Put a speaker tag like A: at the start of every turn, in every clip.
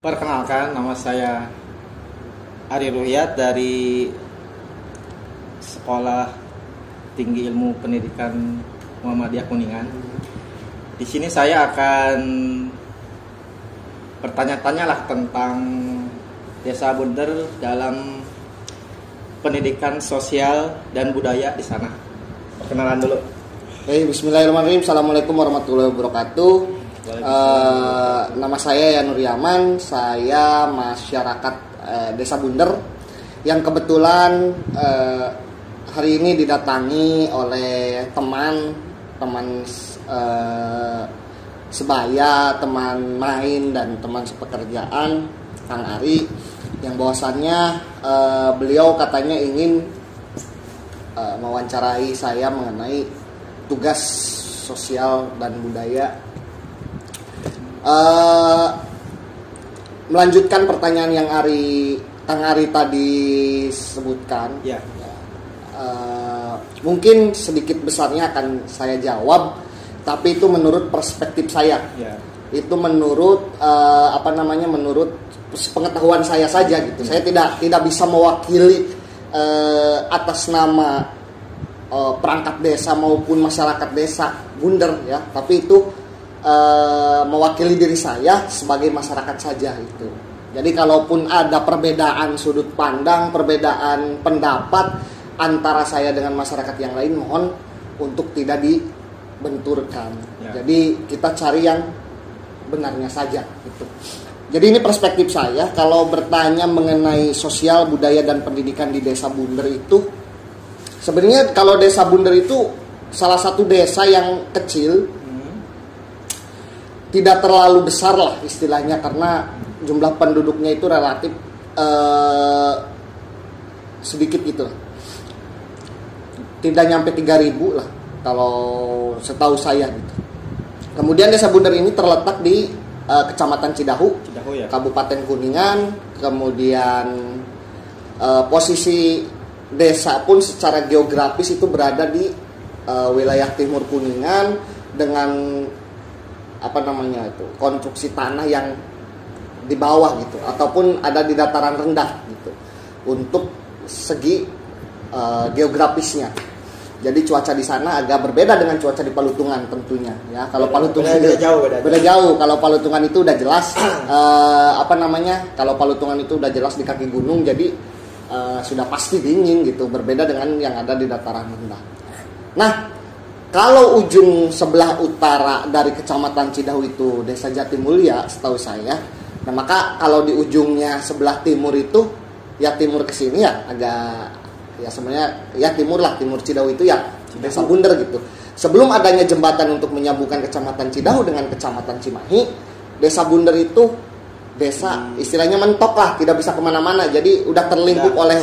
A: Perkenalkan, nama saya Ari Ruhyat dari Sekolah Tinggi Ilmu Pendidikan Muhammadiyah Kuningan. Di sini saya akan bertanya-tanya lah tentang Desa Bunder dalam pendidikan sosial dan budaya di sana. Perkenalan dulu.
B: Bismillahirrahmanirrahim. Assalamualaikum warahmatullahi wabarakatuh. Nama saya Yanur Yaman. Saya masyarakat Desa Bunder yang kebetulan hari ini didatangi oleh teman sebaya, teman main dan teman sepekerjaan, Kang Ari, yang bahwasannya beliau katanya ingin mewawancarai saya mengenai tugas sosial dan budaya. Melanjutkan pertanyaan yang Kang Ari tadi sebutkan,
A: Ya.
B: Mungkin sedikit besarnya akan saya jawab, tapi itu menurut perspektif saya.
A: Ya.
B: Itu menurut menurut pengetahuan saya saja gitu. Saya tidak bisa mewakili atas nama perangkat desa maupun masyarakat desa Bunder ya, tapi itu mewakili diri saya sebagai masyarakat saja itu. Jadi kalaupun ada perbedaan sudut pandang, perbedaan pendapat antara saya dengan masyarakat yang lain, mohon untuk tidak dibenturkan. Ya. Jadi kita cari yang benarnya saja gitu. Jadi ini perspektif saya. Kalau bertanya mengenai sosial, budaya dan pendidikan di Desa Bunder itu, sebenarnya kalau Desa Bunder itu salah satu desa yang kecil, tidak terlalu besar lah istilahnya, karena jumlah penduduknya itu relatif sedikit gitu. Tidak nyampe 3.000 lah kalau setahu saya gitu. Kemudian Desa Bunder ini terletak di Kecamatan Cidahu ya? Kabupaten Kuningan. Kemudian posisi desa pun secara geografis itu berada di wilayah timur Kuningan dengan konstruksi tanah yang di bawah gitu, ataupun ada di dataran rendah gitu untuk segi geografisnya. Jadi cuaca di sana agak berbeda dengan cuaca di Palutungan tentunya ya. Kalau Palutungan beda jauh. Kalau Palutungan itu udah jelas kalau Palutungan itu udah jelas di kaki gunung, jadi sudah pasti dingin gitu, berbeda dengan yang ada di dataran rendah. Nah, kalau ujung sebelah utara dari Kecamatan Cidahu itu Desa Jatimulya setahu saya. Nah, maka kalau di ujungnya sebelah timur itu ya timur ke sini ya agak ya sebenarnya ya timur Cidahu itu ya Desa Bunder gitu. Sebelum adanya jembatan untuk menyambungkan Kecamatan Cidahu dengan Kecamatan Cimahi, Desa Bunder itu desa istilahnya mentok lah, tidak bisa kemana-mana. Jadi udah terlingkup oleh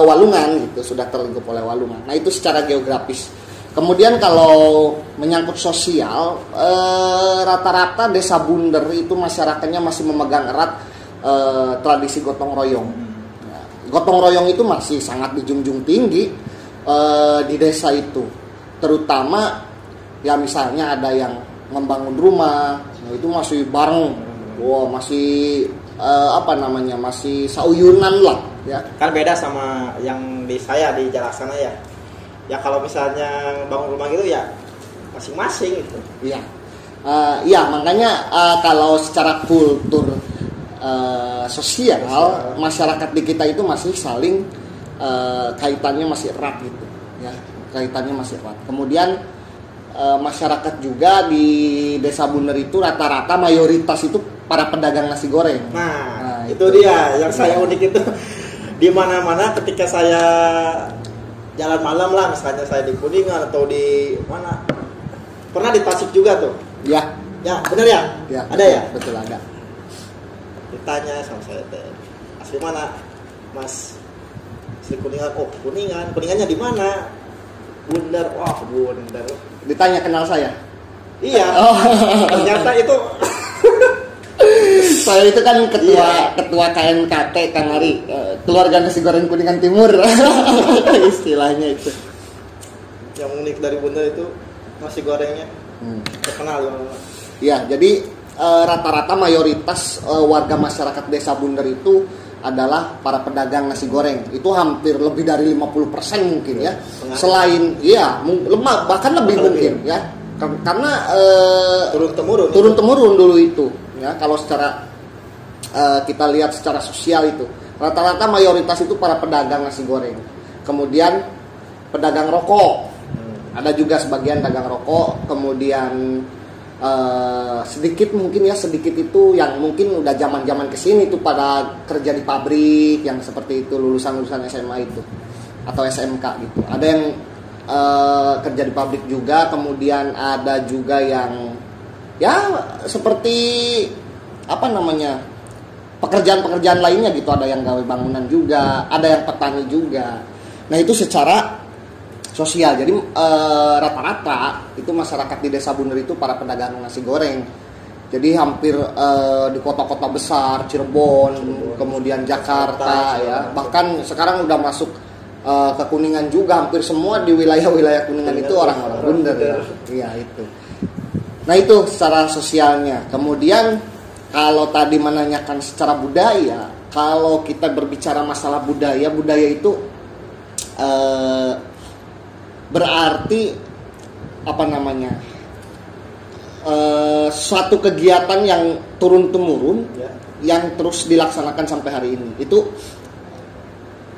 B: walungan gitu, sudah terlingkup oleh walungan. Nah, itu secara geografis. Kemudian kalau menyangkut sosial, rata-rata Desa Bunder itu masyarakatnya masih memegang erat tradisi gotong royong. Gotong royong itu masih sangat dijunjung tinggi di desa itu. Terutama ya misalnya ada yang membangun rumah, itu masih bareng. Masih masih sauyunan lah ya.
A: Kan beda sama yang di saya di Jalaksana ya. Ya kalau misalnya bangun rumah gitu ya masing-masing gitu.
B: Iya, makanya kalau secara kultur sosial masyarakat di kita itu masih saling kaitannya masih erat gitu ya. Kaitannya masih erat. Kemudian masyarakat juga di Desa Bunder itu rata-rata mayoritas itu para pedagang nasi goreng.
A: Nah itu dia yang saya unik itu. Di mana-mana ketika saya jalan malam lah, misalnya saya di Kuningan atau di mana, pernah di Tasik juga tuh.
B: Ya
A: benar ya? Ada ya?
B: Betul ada.
A: Ditanya sama saya, asli mana Mas? Asli Kuningan. Oh Kuningannya di mana? Bunder. Bunder.
B: Ditanya kenal saya?
A: Iya. Ternyata itu
B: saya itu kan ketua KNKT Kang Ari, keluarga nasi goreng Kuningan Timur. Istilahnya itu.
A: Yang unik dari Bunder itu nasi gorengnya terkenal.
B: Ya, jadi rata-rata mayoritas warga masyarakat Desa Bunder itu adalah para pedagang nasi goreng. Itu hampir lebih dari 50% mungkin ya. Selain lemah bahkan lebih mungkin ya. Karena turun temurun dulu itu ya. Kalau secara kita lihat secara sosial itu rata-rata mayoritas itu para pedagang nasi goreng. Kemudian pedagang rokok. Ada juga sebagian dagang rokok, kemudian sedikit itu yang mungkin udah zaman kesini tuh pada kerja di pabrik yang seperti itu, lulusan SMA itu atau SMK gitu. Ada yang kerja di pabrik juga, kemudian ada juga yang ya seperti pekerjaan lainnya gitu. Ada yang gawe bangunan juga, ada yang petani juga. Nah itu secara sosial. Jadi rata-rata itu masyarakat di Desa Bunder itu para pedagang nasi goreng. Jadi hampir di kota-kota besar, Cirebon, kemudian Jakarta ya. Bahkan sekarang udah masuk ke Kuningan juga, hampir semua di wilayah-wilayah Kuningan itu orang-orang Bunder ya. Iya itu. Nah itu secara sosialnya. Kemudian kalau tadi menanyakan secara budaya, kalau kita berbicara masalah budaya itu berarti suatu kegiatan yang turun temurun yang terus dilaksanakan sampai hari ini. Itu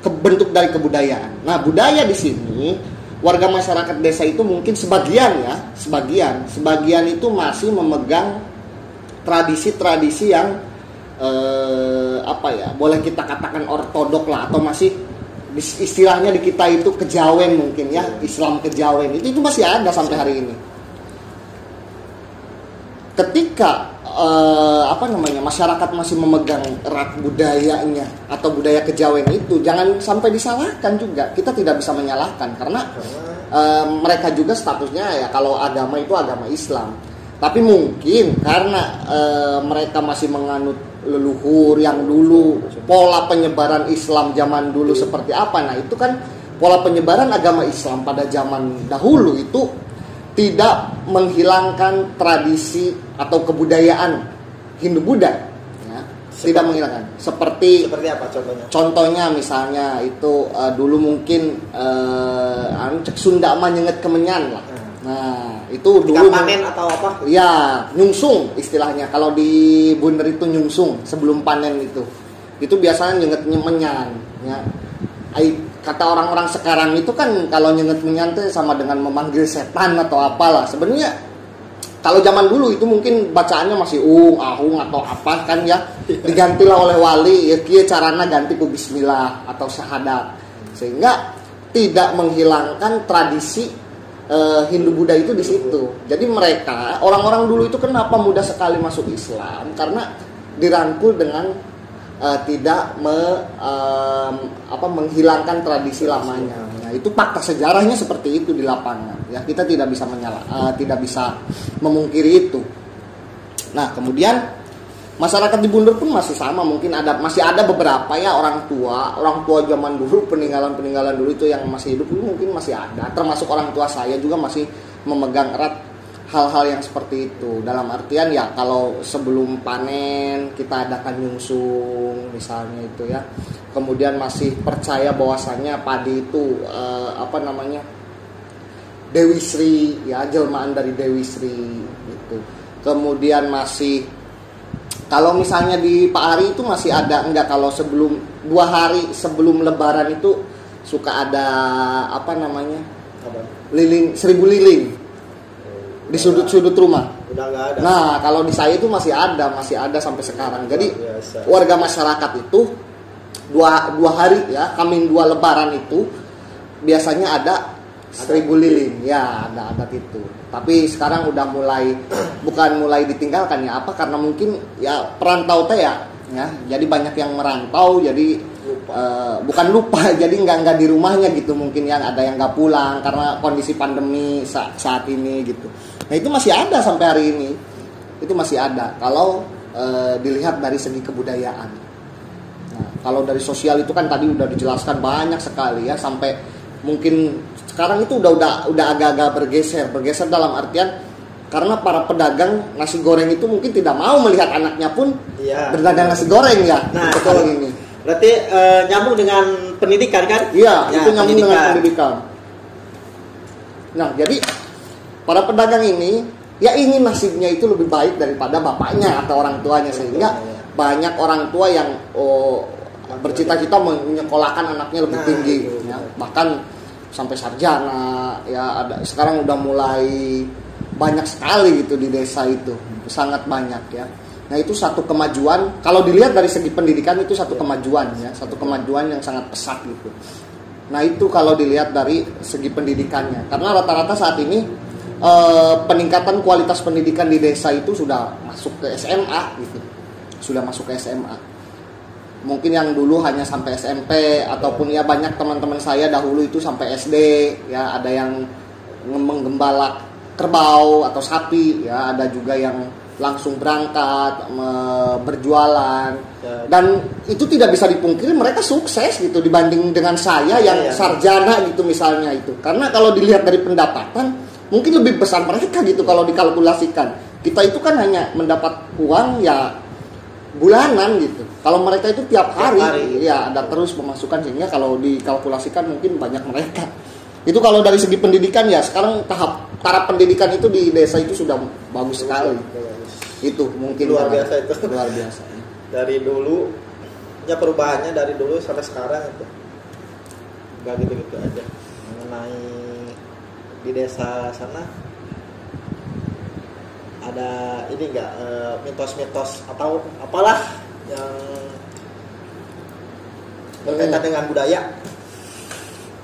B: bentuk dari kebudayaan. Nah, budaya di sini warga masyarakat desa itu mungkin sebagian itu masih memegang tradisi-tradisi yang boleh kita katakan ortodok lah, atau masih istilahnya di kita itu kejawen mungkin ya, Islam kejawen itu masih ada sampai hari ini. Ketika masyarakat masih memegang erat budayanya atau budaya kejawen itu, jangan sampai disalahkan juga. Kita tidak bisa menyalahkan karena mereka juga statusnya ya kalau agama itu agama Islam. Tapi mungkin karena mereka masih menganut leluhur yang dulu, pola penyebaran Islam zaman dulu seperti apa. Nah itu kan pola penyebaran agama Islam pada zaman dahulu itu tidak menghilangkan tradisi atau kebudayaan Hindu-Buddha ya. Tidak menghilangkan. Seperti
A: apa contohnya?
B: Contohnya misalnya itu dulu mungkin cek Sunda mah nyenget kemenyan lah. Nah, itu dulu
A: panen atau apa?
B: Ya, nyungsung istilahnya. Kalau di Bunder itu nyungsung sebelum panen itu. Itu biasanya nyenget menyan ya. Kata orang-orang sekarang itu kan kalau nyenget menyan itu sama dengan memanggil setan atau apalah. Sebenarnya kalau zaman dulu itu mungkin bacaannya masih ahung atau apa kan ya. Digantilah oleh wali ya, kieu carana ganti ku bismillah atau syahadat. Sehingga tidak menghilangkan tradisi Hindu-Buddha itu di situ. Jadi mereka orang-orang dulu itu kenapa mudah sekali masuk Islam? Karena dirangkul dengan tidak menghilangkan tradisi lamanya. Nah, itu fakta sejarahnya seperti itu di lapangan. Ya, kita tidak bisa tidak bisa memungkiri itu. Nah, kemudian masyarakat di Bunder pun masih sama, mungkin masih ada beberapa ya orang tua zaman dulu, peninggalan dulu itu yang masih hidup mungkin masih ada, termasuk orang tua saya juga masih memegang erat hal-hal yang seperti itu. Dalam artian ya kalau sebelum panen kita adakan nyungsung misalnya itu ya. Kemudian masih percaya bahwasannya padi itu Dewi Sri ya, jelmaan dari Dewi Sri gitu. Kemudian masih kalau misalnya di Pak Hari itu masih ada kalau sebelum 2 hari sebelum Lebaran itu suka ada lilin 1000 lilin di sudut-sudut rumah.
A: Udah nggak ada.
B: Nah kalau di saya itu masih ada sampai sekarang. Jadi warga masyarakat itu 2 hari ya, Hamin 2 Lebaran itu biasanya ada 1000 lilin ya, ada adat itu. Tapi sekarang udah bukan mulai ditinggalkan ya, karena mungkin ya perantau teh ya, jadi banyak yang merantau, jadi bukan lupa, jadi nggak di rumahnya gitu, mungkin yang ada yang nggak pulang karena kondisi pandemi saat ini gitu. Nah itu masih ada sampai hari ini, itu masih ada kalau dilihat dari segi kebudayaan. Nah kalau dari sosial itu kan tadi udah dijelaskan banyak sekali ya, sampai mungkin sekarang itu udah agak-agak bergeser dalam artian Karena para pedagang nasi goreng itu mungkin tidak mau melihat anaknya pun
A: Iya.
B: berdagang nasi goreng ya
A: Nah,
B: untuk
A: betul.
B: hari ini.
A: Berarti nyambung dengan pendidikan kan?
B: Iya,
A: Ya,
B: itu nyambung dengan pendidikan. Nah, jadi para pedagang ini ya ingin nasibnya itu lebih baik daripada bapaknya atau orang tuanya, sehingga banyak orang tua yang bercita-cita menyekolahkan anaknya lebih tinggi,
A: itu.
B: ya. Bahkan sampai sarjana, ya ada sekarang udah mulai banyak sekali gitu di desa itu, sangat banyak ya. Nah itu satu kemajuan, kalau dilihat dari segi pendidikan itu satu kemajuan ya, satu kemajuan yang sangat pesat gitu. Nah itu kalau dilihat dari segi pendidikannya, karena rata-rata saat ini peningkatan kualitas pendidikan di desa itu sudah masuk ke SMA gitu, sudah masuk ke SMA. Mungkin yang dulu hanya sampai SMP ataupun ya banyak teman-teman saya dahulu itu sampai SD ya, ada yang menggembala kerbau atau sapi ya, ada juga yang langsung berangkat berjualan, dan itu tidak bisa dipungkiri mereka sukses gitu dibanding dengan saya yang sarjana gitu misalnya itu. Karena kalau dilihat dari pendapatan mungkin lebih besar mereka gitu kalau dikalkulasikan. Kita itu kan hanya mendapat uang ya bulanan gitu. Kalau mereka itu tiap hari ya ada terus pemasukan, sehingga kalau dikalkulasikan mungkin banyak mereka. Itu kalau dari segi pendidikan ya, sekarang taraf pendidikan itu di desa itu sudah bagus sekali. Itu mungkin
A: luar biasa itu.
B: Luar biasa.
A: Dari dulu ya perubahannya dari dulu sampai sekarang itu. Enggak gitu-gitu aja. Mengenai di desa sana ada ini enggak mitos-mitos atau apalah yang berkaitan dengan budaya?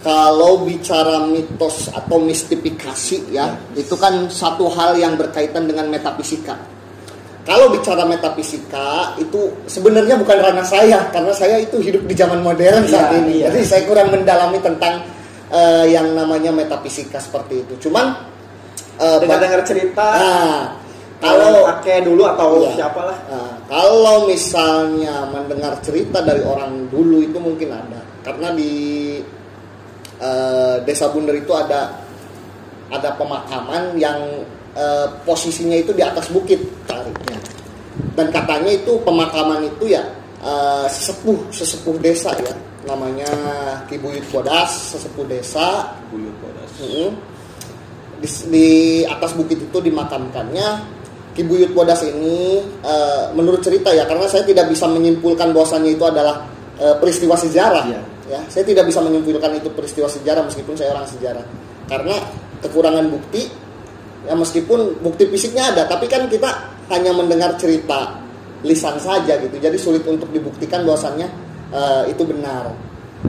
B: Kalau bicara mitos atau mistifikasi ya, itu kan satu hal yang berkaitan dengan metafisika. Kalau bicara metafisika itu sebenarnya bukan ranah saya, karena saya itu hidup di zaman modern saat ini. Jadi saya kurang mendalami tentang yang namanya metafisika seperti itu. Cuman
A: dengar cerita.
B: Kalau
A: kakek dulu atau siapalah.
B: Kalau misalnya mendengar cerita dari orang dulu itu mungkin ada, karena di Desa Bunder itu ada pemakaman yang posisinya itu di atas bukit tariknya, dan katanya itu pemakaman itu ya sesepuh desa ya, namanya Ki Buyut Bodas, sesepuh desa.
A: Buyut Bodas.
B: Di atas bukit itu dimakamkannya Ki Buyut Bodas ini, menurut cerita ya, karena saya tidak bisa menyimpulkan bahwasannya itu adalah peristiwa sejarah. Ya, saya tidak bisa menyimpulkan itu peristiwa sejarah meskipun saya orang sejarah, karena kekurangan bukti. Ya meskipun bukti fisiknya ada, tapi kan kita hanya mendengar cerita lisan saja gitu, jadi sulit untuk dibuktikan bahwasannya itu benar.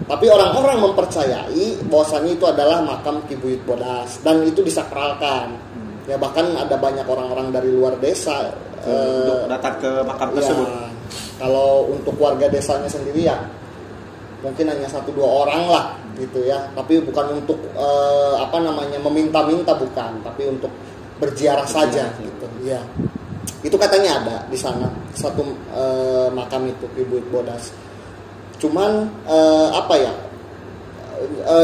B: Tapi orang-orang mempercayai bahwasannya itu adalah makam Ki Buyut Bodas, dan itu disakralkan. Ya bahkan ada banyak orang-orang dari luar desa
A: untuk datang ke makam tersebut.
B: Kalau untuk warga desanya sendiri ya mungkin hanya 1-2 orang lah gitu ya, tapi bukan untuk meminta-minta, bukan, tapi untuk berziarah saja gitu ya. Itu katanya ada di sana satu makam itu Ki Buyut Bodas. Cuman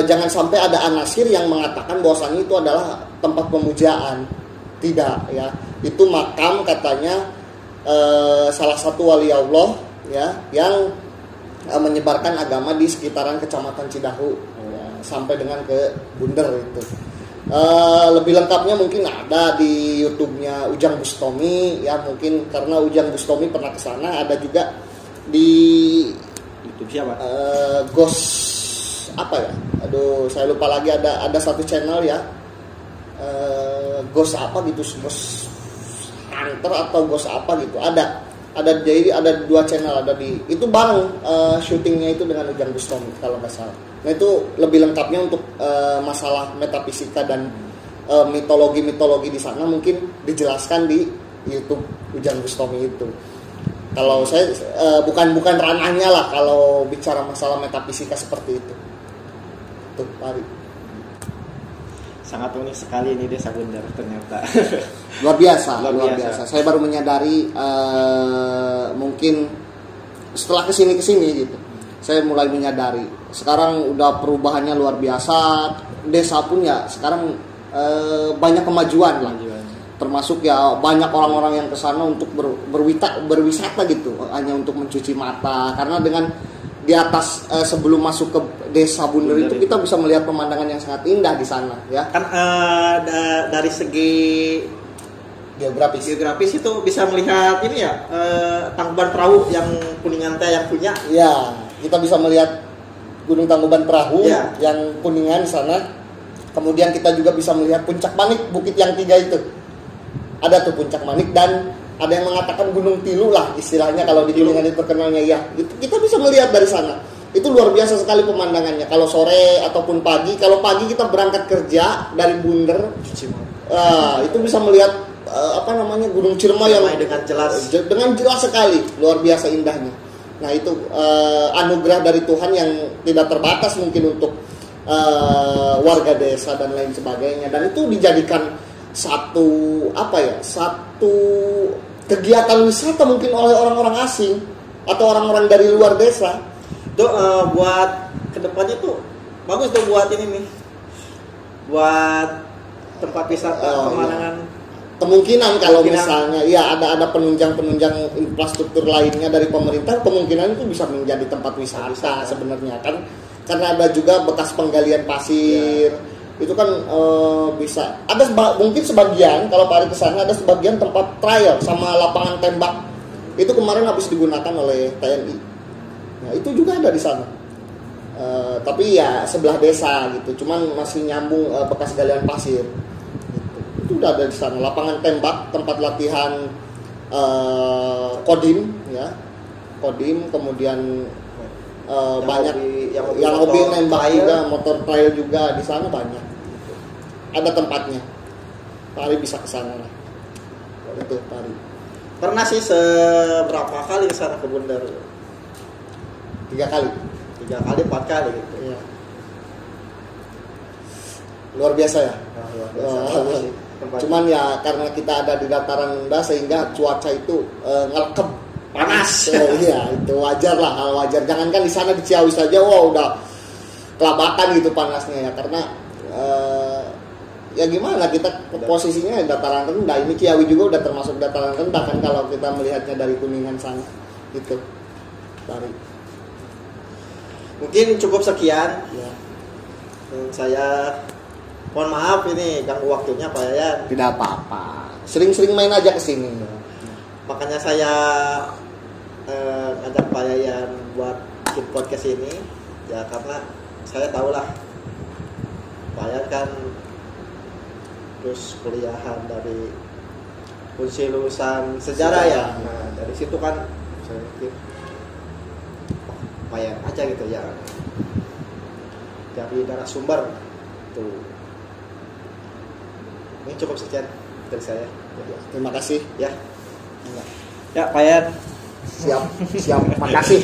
B: jangan sampai ada anasir yang mengatakan bahwasannya itu adalah tempat pemujaan. Tidak ya, itu makam katanya salah satu wali Allah ya yang menyebarkan agama di sekitaran Kecamatan Cidahu ya, sampai dengan ke Bunder itu. Lebih lengkapnya mungkin ada di YouTube-nya Ujang Bustomi ya, mungkin karena Ujang Bustomi pernah ke sana. Ada juga di
A: YouTube siapa?
B: Ghost apa ya? Aduh, saya lupa lagi, ada satu channel ya. Ghost apa gitu, Ghost Hunter atau Ghost apa gitu. Jadi ada 2 channel, ada di itu bareng syutingnya itu dengan Ujang Bustomi kalau nggak salah. Nah itu lebih lengkapnya untuk masalah metafisika dan mitologi di sana mungkin dijelaskan di YouTube Ujang Bustomi itu. Kalau saya bukan ranahnya lah kalau bicara masalah metafisika seperti itu. Tuh, Pari.
A: Sangat unik sekali ini Desa Bunder ternyata.
B: Luar biasa. Saya baru menyadari mungkin setelah kesini gitu. Saya mulai menyadari. Sekarang udah perubahannya luar biasa. Desa pun ya sekarang banyak kemajuan lah. termasuk ya banyak orang-orang yang ke sana untuk berwisata gitu, hanya untuk mencuci mata, karena dengan di atas sebelum masuk ke desa Bunder itu kita bisa melihat pemandangan yang sangat indah di sana ya.
A: Kan dari segi geografis itu bisa melihat ini ya, Tangkuban Perahu yang Kuningan teh yang punya.
B: Ya, kita bisa melihat Gunung Tangkuban Perahu
A: ya,
B: yang Kuningan sana. Kemudian kita juga bisa melihat Puncak Manik, bukit yang 3 itu. Ada tuh Puncak Manik, dan ada yang mengatakan Gunung Tilu lah istilahnya kalau di Kuningan itu terkenalnya ya. Itu kita bisa melihat dari sana. Itu luar biasa sekali pemandangannya. Kalau sore ataupun pagi, kalau pagi kita berangkat kerja dari Bunder, itu bisa melihat Gunung Ciremai yang dengan jelas sekali, luar biasa indahnya. Nah itu anugerah dari Tuhan yang tidak terbatas mungkin untuk warga desa dan lain sebagainya, dan itu dijadikan satu kegiatan wisata mungkin oleh orang-orang asing atau orang-orang dari luar desa.
A: Itu buat kedepannya tuh bagus tuh buat ini nih, buat tempat wisata pemandangan.
B: Kemungkinan kalau misalnya ya ada penunjang infrastruktur lainnya dari pemerintah, kemungkinan itu bisa menjadi tempat wisata sebenarnya kan, karena ada juga bekas penggalian pasir. Itu kan bisa ada mungkin sebagian, kalau Pak Ari kesana ada sebagian tempat trial sama lapangan tembak itu kemarin habis digunakan oleh TNI. Nah itu juga ada di sana, tapi ya sebelah desa gitu, cuman masih nyambung bekas galian pasir. Itu udah ada di sana, lapangan tembak, tempat latihan kodim ya, kemudian banyak yang hobi nembak juga, motor trail juga di sana banyak. Ada tempatnya. Pak Ari bisa ke sana lah. Itu Pak Ari.
A: Pernah sih seberapa kali ke sana ke Bunder?
B: 3 kali,
A: 4 kali gitu.
B: Iya. Luar biasa ya. Cuman ya karena kita ada di dataran rendah sehingga cuaca itu ngelekep panas. Iya, itu wajar lah, hal wajar. Jangankan di sana di Ciawi saja, udah kelabakan gitu panasnya ya, karena ya gimana, kita posisinya dataran rendah. Ini Ciawi juga udah termasuk dataran rendah kan kalau kita melihatnya dari Kuningan sana gitu. Tarik.
A: Mungkin cukup sekian.
B: Ya.
A: Saya mohon maaf ini ganggu waktunya Pak Yayan.
B: Tidak apa-apa. Sering-sering main aja ke sini.
A: Makanya saya ngajak Pak Yayan buat bikin podcast ini ya, karena saya tahulah Pak Yayan kan terus kuliahan dari Unsi lulusan sejarah ya. Nah dari situ kan saya mikir Pak Yayan aja gitu ya, dari narasumber tuh. Ini cukup sekian dari saya.
B: Terima kasih.
A: Ya. Ya, Pak Yayan.
B: Siap. Makasih.